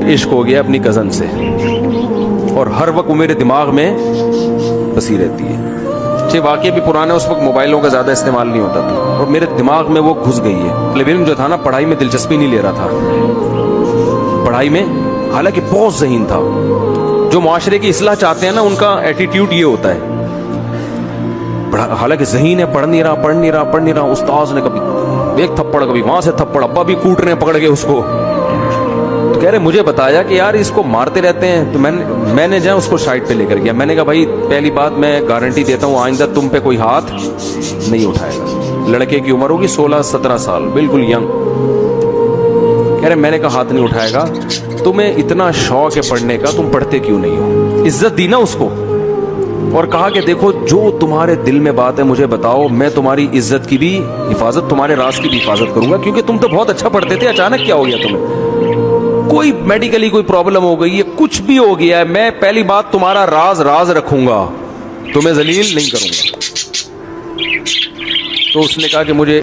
عشق ہو گیا اپنی کزن سے, اور ہر وقت وہ میرے دماغ میں بسی رہتی ہے. واقعی بھی پرانا, اس وقت موبائلوں کا زیادہ استعمال نہیں ہوتا تھا, اور میرے دماغ میں وہ گھس گئی ہے. طالب علم جو تھا نا, پڑھائی میں دلچسپی نہیں لے رہا تھا, پڑھائی میں, حالانکہ بہت ذہین تھا. جو معاشرے کی اصلاح چاہتے ہیں نا, ان کا ایٹیٹیوڈ یہ ہوتا ہے, حالانکہ ذہین ہے, پڑھ نہیں رہا. استاذ نے کبھی ایک تھپڑ, کبھی وہاں سے تھپڑ, ابا بھی کوٹ رہے ہیں پکڑ کے اس کو. تو کہہ رہے مجھے بتایا کہ یار اس کو مارتے رہتے ہیں. تو میں نے اس کو سائڈ پہ لے کر گیا. میں نے کہا بھائی پہلی بات میں گارنٹی دیتا ہوں آئندہ تم پہ کوئی ہاتھ نہیں اٹھائے گا. لڑکے کی عمر ہوگی 16-17 سال, بالکل ینگ. کہہ رہے میں نے کہا ہاتھ نہیں اٹھائے گا. تمہیں اتنا شوق ہے پڑھنے کا, تم پڑھتے کیوں نہیں ہو؟ عزت دی نا اس کو, اور کہا کہ دیکھو جو تمہارے دل میں بات ہے مجھے بتاؤ, میں تمہاری عزت کی بھی حفاظت, تمہارے راز کی بھی حفاظت کروں گا, کیونکہ تم تو بہت اچھا پڑھتے تھے, اچانک کیا ہو گیا تمہیں؟ کوئی میڈیکلی کوئی پرابلم ہو گئی ہے, کچھ بھی ہو گیا ہے, میں پہلی بات تمہارا راز رکھوں گا, تمہیں ذلیل نہیں کروں گا. تو اس نے کہا کہ مجھے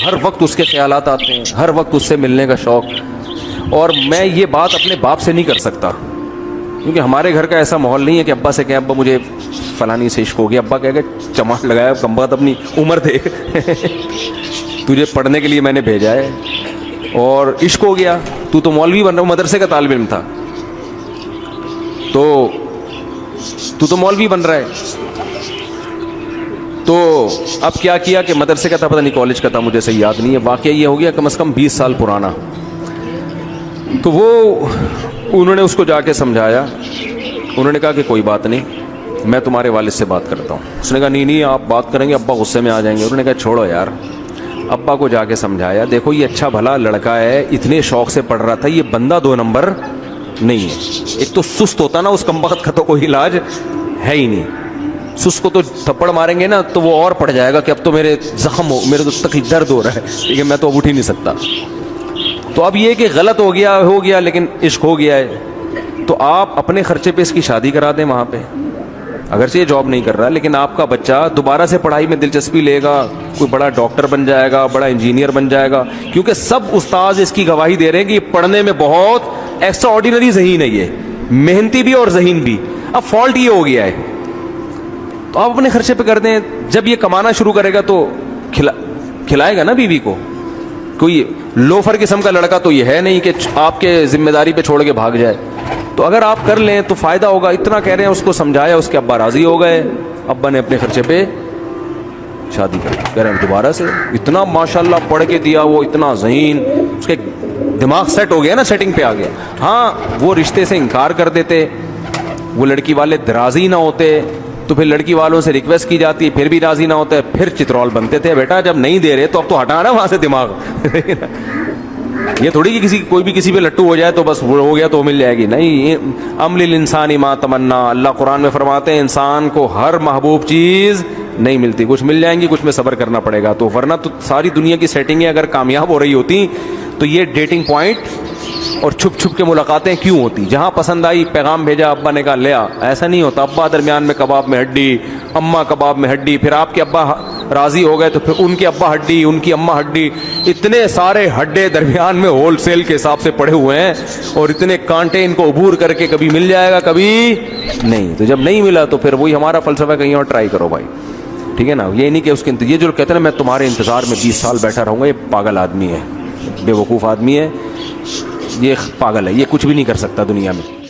ہر وقت اس کے خیالات آتے ہیں, ہر وقت اس سے ملنے کا شوق, اور میں یہ بات اپنے باپ سے نہیں کر سکتا, کیونکہ ہمارے گھر کا ایسا ماحول نہیں ہے کہ ابا سے کہیں ابا مجھے فلانی سے عشق ہو گیا. ابا کہہ کہ چماٹ لگایا, کم بات اپنی عمر دیکھ, تجھے پڑھنے کے لیے میں نے بھیجا ہے, اور عشق ہو گیا, تو مولوی بن رہا. مدرسے کا طالب علم تھا, تو مولوی بن رہا ہے. تو اب کیا کیا کہ مدرسے کا تھا, پتہ نہیں کالج کا تھا, مجھے صحیح یاد نہیں ہے. واقعہ یہ ہو گیا کم از کم 20 سال پرانا. تو انہوں نے اس کو جا کے سمجھایا. انہوں نے کہا کہ کوئی بات نہیں, میں تمہارے والد سے بات کرتا ہوں. اس نے کہا نہیں آپ بات کریں گے, ابا غصے میں آ جائیں گے. انہوں نے کہا چھوڑو یار. ابا کو جا کے سمجھایا, دیکھو یہ اچھا بھلا لڑکا ہے, اتنے شوق سے پڑھ رہا تھا, یہ بندہ 2 نمبر نہیں ہے. ایک تو سست ہوتا نا, اس کمبخت کا تو کوئی علاج ہے ہی نہیں. سست کو تو تھپڑ ماریں گے نا تو وہ اور پڑ جائے گا کہ اب تو میرے زخم ہو, میرے تو تکلیف درد ہو رہا ہے, لیکن میں تو اب اٹھ ہی نہیں سکتا. تو اب یہ کہ غلط ہو گیا لیکن عشق ہو گیا ہے, تو آپ اپنے خرچے پہ اس کی شادی کرا دیں وہاں پہ. اگرچہ یہ جاب نہیں کر رہا, لیکن آپ کا بچہ دوبارہ سے پڑھائی میں دلچسپی لے گا, کوئی بڑا ڈاکٹر بن جائے گا, بڑا انجینئر بن جائے گا, کیونکہ سب استاذ اس کی گواہی دے رہے ہیں کہ یہ پڑھنے میں بہت ایکسٹرا آرڈینری ذہین ہے, یہ محنتی بھی اور ذہین بھی. اب فالٹ یہ ہو گیا ہے, تو آپ اپنے خرچے پہ کر دیں. جب یہ کمانا شروع کرے گا تو کھلائے گا نا بیوی کو. کوئی لوفر قسم کا لڑکا تو یہ ہے نہیں کہ آپ کے ذمہ داری پہ چھوڑ کے بھاگ جائے. تو اگر آپ کر لیں تو فائدہ ہوگا. اتنا کہہ رہے ہیں, اس کو سمجھایا, اس کے ابا راضی ہو گئے. ابا نے اپنے خرچے پہ شادی کر دی. کہہ رہے ہیں دوبارہ سے اتنا ماشاءاللہ پڑھ کے دیا, وہ اتنا ذہین, اس کے دماغ سیٹ ہو گیا نا, سیٹنگ پہ آ گیا. ہاں وہ رشتے سے انکار کر دیتے, وہ لڑکی والے راضی نہ ہوتے, تو پھر لڑکی والوں سے ریکویسٹ کی جاتی, پھر بھی راضی نہ ہوتے, پھر چترول بنتے تھے. بیٹا جب نہیں دے رہے تو اب تو ہٹانا وہاں سے دماغ. یہ تھوڑی کہ کوئی بھی کسی پہ لٹو ہو جائے تو بس وہ ہو گیا تو مل جائے گی, نہیں. عمل الانسان ما تمنا, اللہ قرآن میں فرماتے ہیں انسان کو ہر محبوب چیز نہیں ملتی, کچھ مل جائیں گی, کچھ میں صبر کرنا پڑے گا. تو ورنہ تو ساری دنیا کی سیٹنگیں اگر کامیاب ہو رہی ہوتی تو یہ ڈیٹنگ پوائنٹ اور چھپ چھپ کے ملاقاتیں کیوں ہوتی؟ جہاں پسند آئی پیغام بھیجا, ابا نے کہا لیا. ایسا نہیں ہوتا. ابا درمیان میں کباب میں ہڈی, اماں کباب میں ہڈی, پھر آپ کے ابا راضی ہو گئے تو پھر ان کی ابا ہڈی, ان کی اماں ہڈی, اتنے سارے ہڈے درمیان میں ہول سیل کے حساب سے پڑے ہوئے ہیں, اور اتنے کانٹے ان کو عبور کر کے کبھی مل جائے گا کبھی نہیں. تو جب نہیں ملا تو پھر وہی ہمارا فلسفہ, کہیں اور ٹرائی کرو بھائی, ٹھیک ہے نا. یہ نہیں کہ اس کے یہ جو کہتے ہیں نا میں تمہارے انتظار میں 20 سال بیٹھا رہوں گا, یہ پاگل آدمی ہے, بے وقوف آدمی ہے, یہ پاگل ہے, یہ کچھ بھی نہیں کر سکتا دنیا میں.